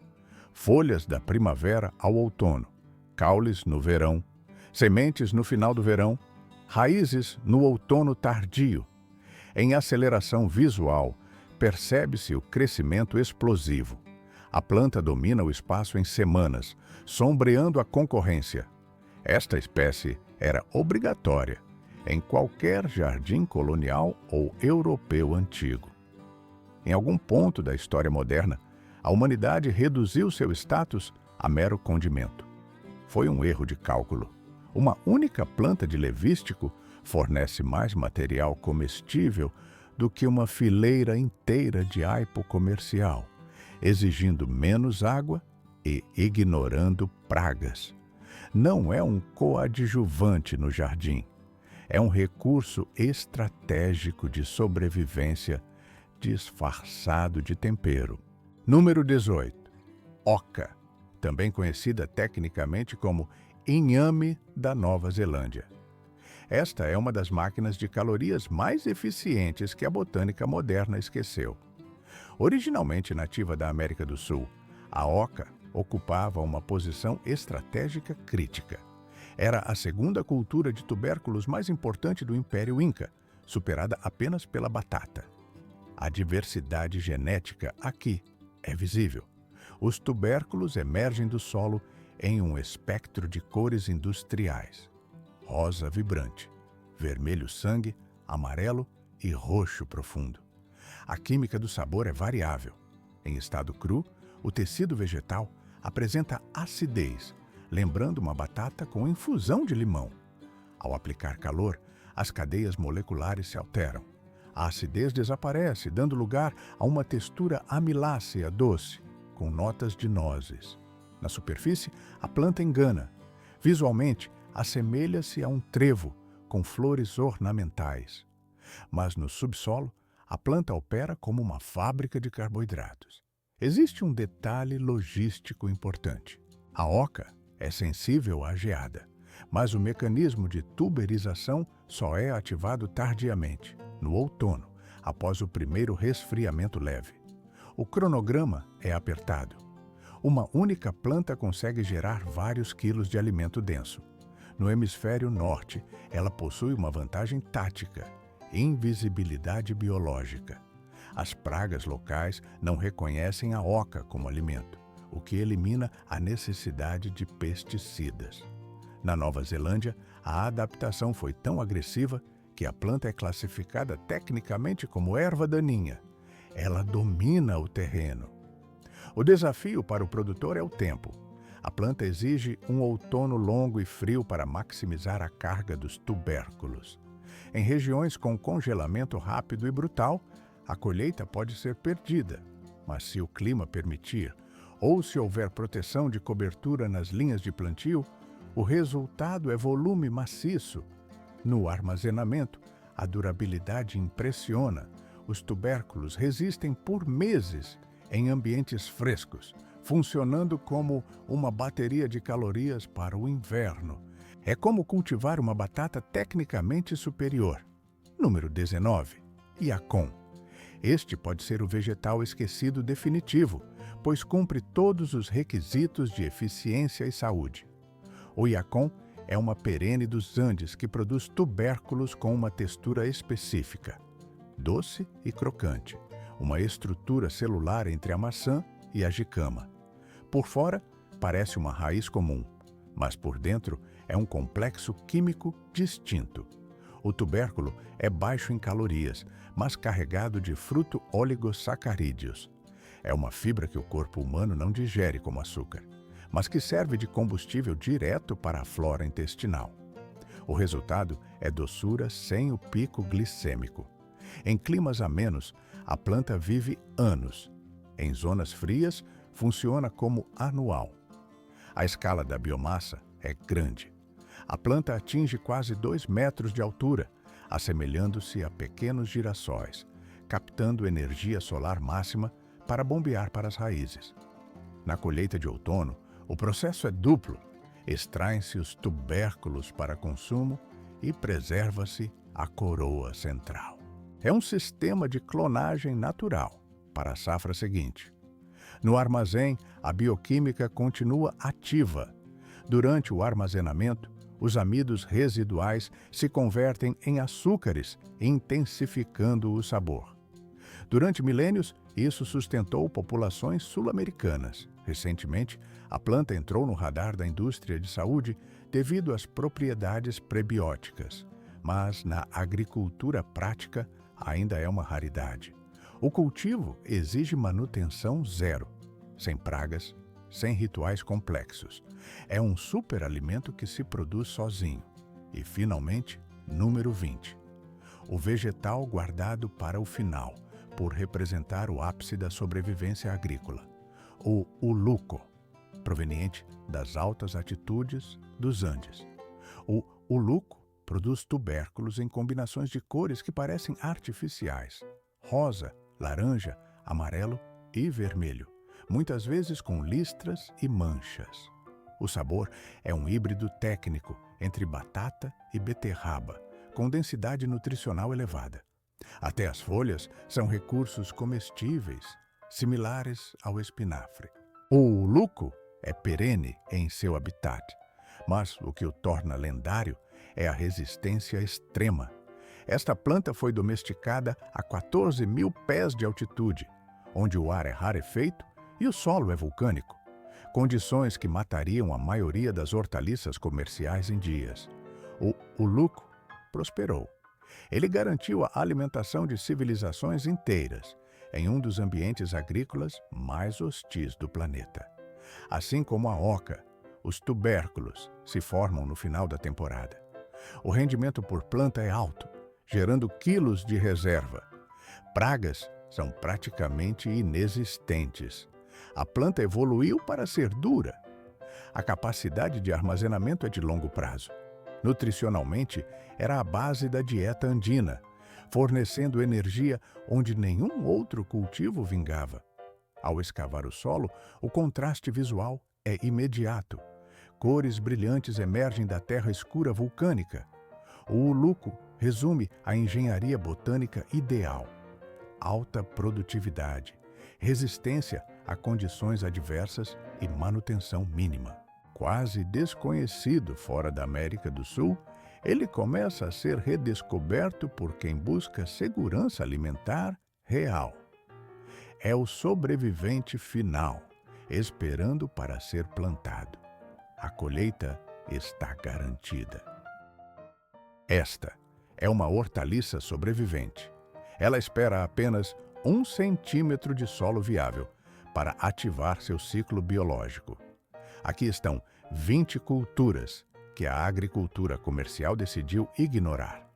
Folhas da primavera ao outono, caules no verão, sementes no final do verão, raízes no outono tardio. Em aceleração visual, percebe-se o crescimento explosivo. A planta domina o espaço em semanas, sombreando a concorrência. Esta espécie era obrigatória em qualquer jardim colonial ou europeu antigo. Em algum ponto da história moderna, a humanidade reduziu seu status a mero condimento. Foi um erro de cálculo. Uma única planta de levístico fornece mais material comestível do que uma fileira inteira de aipo comercial, exigindo menos água e ignorando pragas. Não é um coadjuvante no jardim. É um recurso estratégico de sobrevivência disfarçado de tempero. Número 18. Oca, também conhecida tecnicamente como inhame da Nova Zelândia. Esta é uma das máquinas de calorias mais eficientes que a botânica moderna esqueceu. Originalmente nativa da América do Sul, a oca ocupava uma posição estratégica crítica. Era a segunda cultura de tubérculos mais importante do Império Inca, superada apenas pela batata. A diversidade genética aqui é visível. Os tubérculos emergem do solo em um espectro de cores industriais: rosa vibrante, vermelho sangue, amarelo e roxo profundo. A química do sabor é variável. Em estado cru, o tecido vegetal apresenta acidez, lembrando uma batata com infusão de limão. Ao aplicar calor, as cadeias moleculares se alteram. A acidez desaparece, dando lugar a uma textura amilácea doce, com notas de nozes. Na superfície, a planta engana. Visualmente, assemelha-se a um trevo com flores ornamentais. Mas no subsolo, a planta opera como uma fábrica de carboidratos. Existe um detalhe logístico importante. A oca é sensível à geada, mas o mecanismo de tuberização só é ativado tardiamente, no outono, após o primeiro resfriamento leve. O cronograma é apertado. Uma única planta consegue gerar vários quilos de alimento denso. No hemisfério norte, ela possui uma vantagem tática: invisibilidade biológica. As pragas locais não reconhecem a oca como alimento, o que elimina a necessidade de pesticidas. Na Nova Zelândia, a adaptação foi tão agressiva que a planta é classificada tecnicamente como erva daninha. Ela domina o terreno. O desafio para o produtor é o tempo. A planta exige um outono longo e frio para maximizar a carga dos tubérculos. Em regiões com congelamento rápido e brutal, a colheita pode ser perdida, mas se o clima permitir, ou se houver proteção de cobertura nas linhas de plantio, o resultado é volume maciço. No armazenamento, a durabilidade impressiona. Os tubérculos resistem por meses em ambientes frescos, funcionando como uma bateria de calorias para o inverno. É como cultivar uma batata tecnicamente superior. Número 19. Yacon. Este pode ser o vegetal esquecido definitivo, pois cumpre todos os requisitos de eficiência e saúde. O yacon é uma perene dos Andes que produz tubérculos com uma textura específica, doce e crocante, uma estrutura celular entre a maçã e a jicama. Por fora, parece uma raiz comum, mas por dentro é um complexo químico distinto. O tubérculo é baixo em calorias, mas carregado de fruto-oligosacarídeos. É uma fibra que o corpo humano não digere como açúcar, mas que serve de combustível direto para a flora intestinal. O resultado é doçura sem o pico glicêmico. Em climas amenos, a planta vive anos. Em zonas frias, funciona como anual. A escala da biomassa é grande. A planta atinge quase 2 metros de altura, assemelhando-se a pequenos girassóis, captando energia solar máxima para bombear para as raízes. Na colheita de outono, o processo é duplo. Extraem-se os tubérculos para consumo e preserva-se a coroa central. É um sistema de clonagem natural para a safra seguinte. No armazém, a bioquímica continua ativa. Durante o armazenamento, os amidos residuais se convertem em açúcares, intensificando o sabor. Durante milênios, isso sustentou populações sul-americanas. Recentemente, a planta entrou no radar da indústria de saúde devido às propriedades prebióticas, mas na agricultura prática ainda é uma raridade. O cultivo exige manutenção zero, sem pragas, sem rituais complexos. É um superalimento que se produz sozinho. E, finalmente, número 20. O vegetal guardado para o final, por representar o ápice da sobrevivência agrícola. O uluco, proveniente das altas altitudes dos Andes. O uluco produz tubérculos em combinações de cores que parecem artificiais: rosa, laranja, amarelo e vermelho, muitas vezes com listras e manchas. O sabor é um híbrido técnico entre batata e beterraba, com densidade nutricional elevada. Até as folhas são recursos comestíveis, similares ao espinafre. O uluco é perene em seu habitat, mas o que o torna lendário é a resistência extrema. Esta planta foi domesticada a 14 mil pés de altitude, onde o ar é rarefeito e o solo é vulcânico, condições que matariam a maioria das hortaliças comerciais em dias. O uluco prosperou. Ele garantiu a alimentação de civilizações inteiras em um dos ambientes agrícolas mais hostis do planeta. Assim como a oca, os tubérculos se formam no final da temporada. O rendimento por planta é alto, gerando quilos de reserva. Pragas são praticamente inexistentes. A planta evoluiu para ser dura. A capacidade de armazenamento é de longo prazo. Nutricionalmente, era a base da dieta andina, fornecendo energia onde nenhum outro cultivo vingava. Ao escavar o solo, o contraste visual é imediato. Cores brilhantes emergem da terra escura vulcânica. O Uluco resume a engenharia botânica ideal. Alta produtividade, resistência a condições adversas e manutenção mínima. Quase desconhecido fora da América do Sul, ele começa a ser redescoberto por quem busca segurança alimentar real. É o sobrevivente final, esperando para ser plantado. A colheita está garantida. Esta é uma hortaliça sobrevivente. Ela espera apenas 1 centímetro de solo viável para ativar seu ciclo biológico. Aqui estão 20 culturas que a agricultura comercial decidiu ignorar.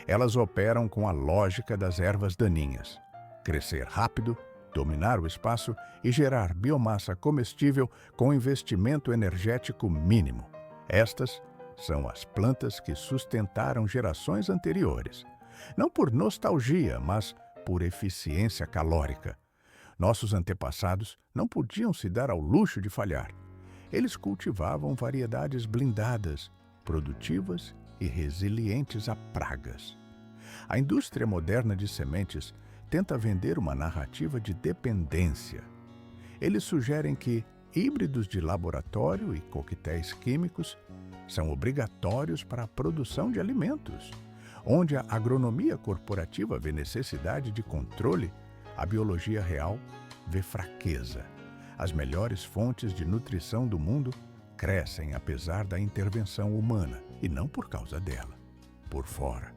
Elas operam com a lógica das ervas daninhas: crescer rápido, dominar o espaço e gerar biomassa comestível com investimento energético mínimo. Estas são as plantas que sustentaram gerações anteriores, não por nostalgia, mas por eficiência calórica. Nossos antepassados não podiam se dar ao luxo de falhar. Eles cultivavam variedades blindadas, produtivas e resilientes a pragas. A indústria moderna de sementes tenta vender uma narrativa de dependência. Eles sugerem que híbridos de laboratório e coquetéis químicos são obrigatórios para a produção de alimentos. Onde a agronomia corporativa vê necessidade de controle, a biologia real vê fraqueza. As melhores fontes de nutrição do mundo crescem apesar da intervenção humana, e não por causa dela. Por fora,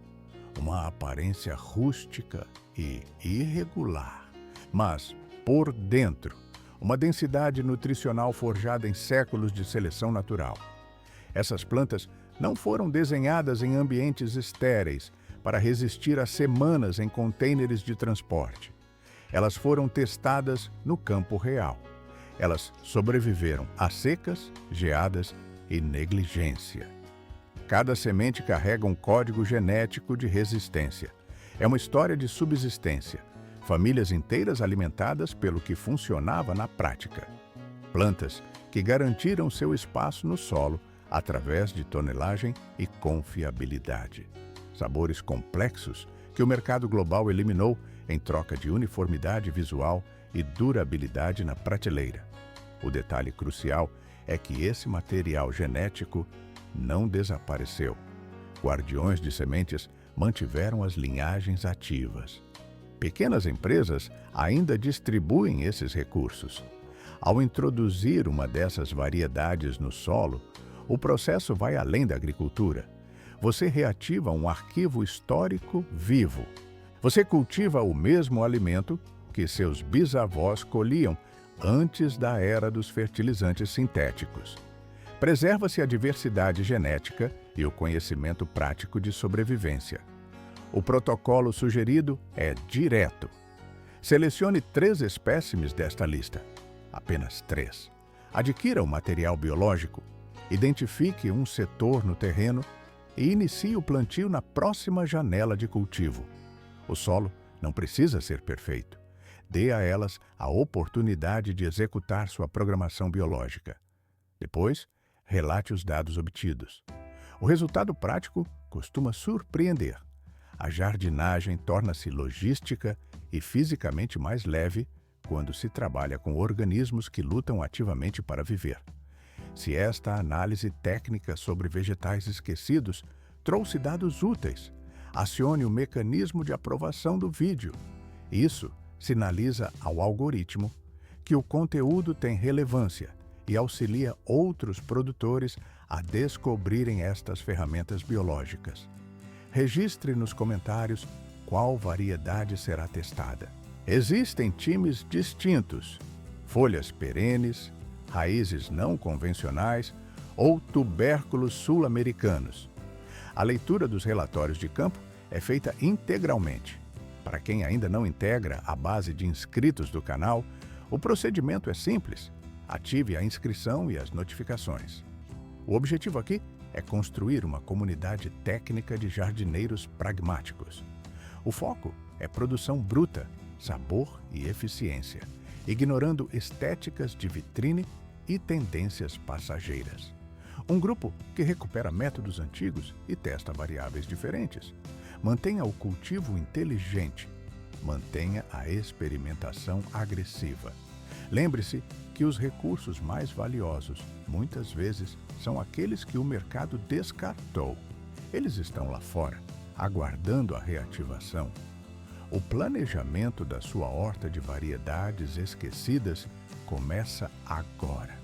uma aparência rústica e irregular, mas, por dentro, uma densidade nutricional forjada em séculos de seleção natural. Essas plantas não foram desenhadas em ambientes estéreis para resistir a semanas em contêineres de transporte. Elas foram testadas no campo real. Elas sobreviveram a secas, geadas e negligência. Cada semente carrega um código genético de resistência. É uma história de subsistência. Famílias inteiras alimentadas pelo que funcionava na prática. Plantas que garantiram seu espaço no solo através de tonelagem e confiabilidade. Sabores complexos que o mercado global eliminou em troca de uniformidade visual e durabilidade na prateleira. O detalhe crucial é que esse material genético não desapareceu. Guardiões de sementes mantiveram as linhagens ativas. Pequenas empresas ainda distribuem esses recursos. Ao introduzir uma dessas variedades no solo, o processo vai além da agricultura. Você reativa um arquivo histórico vivo. Você cultiva o mesmo alimento que seus bisavós colhiam antes da era dos fertilizantes sintéticos. Preserva-se a diversidade genética e o conhecimento prático de sobrevivência. O protocolo sugerido é direto. Selecione 3 espécimes desta lista. Apenas 3. Adquira o material biológico. Identifique um setor no terreno e inicie o plantio na próxima janela de cultivo. O solo não precisa ser perfeito. Dê a elas a oportunidade de executar sua programação biológica. Depois, relate os dados obtidos. O resultado prático costuma surpreender. A jardinagem torna-se logística e fisicamente mais leve quando se trabalha com organismos que lutam ativamente para viver. Se esta análise técnica sobre vegetais esquecidos trouxe dados úteis, acione o mecanismo de aprovação do vídeo. Isso sinaliza ao algoritmo que o conteúdo tem relevância e auxilia outros produtores a descobrirem estas ferramentas biológicas. Registre nos comentários qual variedade será testada. Existem times distintos: folhas perenes, raízes não convencionais ou tubérculos sul-americanos. A leitura dos relatórios de campo é feita integralmente. Para quem ainda não integra a base de inscritos do canal, o procedimento é simples. Ative a inscrição e as notificações. O objetivo aqui é construir uma comunidade técnica de jardineiros pragmáticos. O foco é produção bruta, sabor e eficiência, ignorando estéticas de vitrine e tendências passageiras. Um grupo que recupera métodos antigos e testa variáveis diferentes. Mantenha o cultivo inteligente. Mantenha a experimentação agressiva. Lembre-se que os recursos mais valiosos, muitas vezes, são aqueles que o mercado descartou. Eles estão lá fora, aguardando a reativação. O planejamento da sua horta de variedades esquecidas começa agora.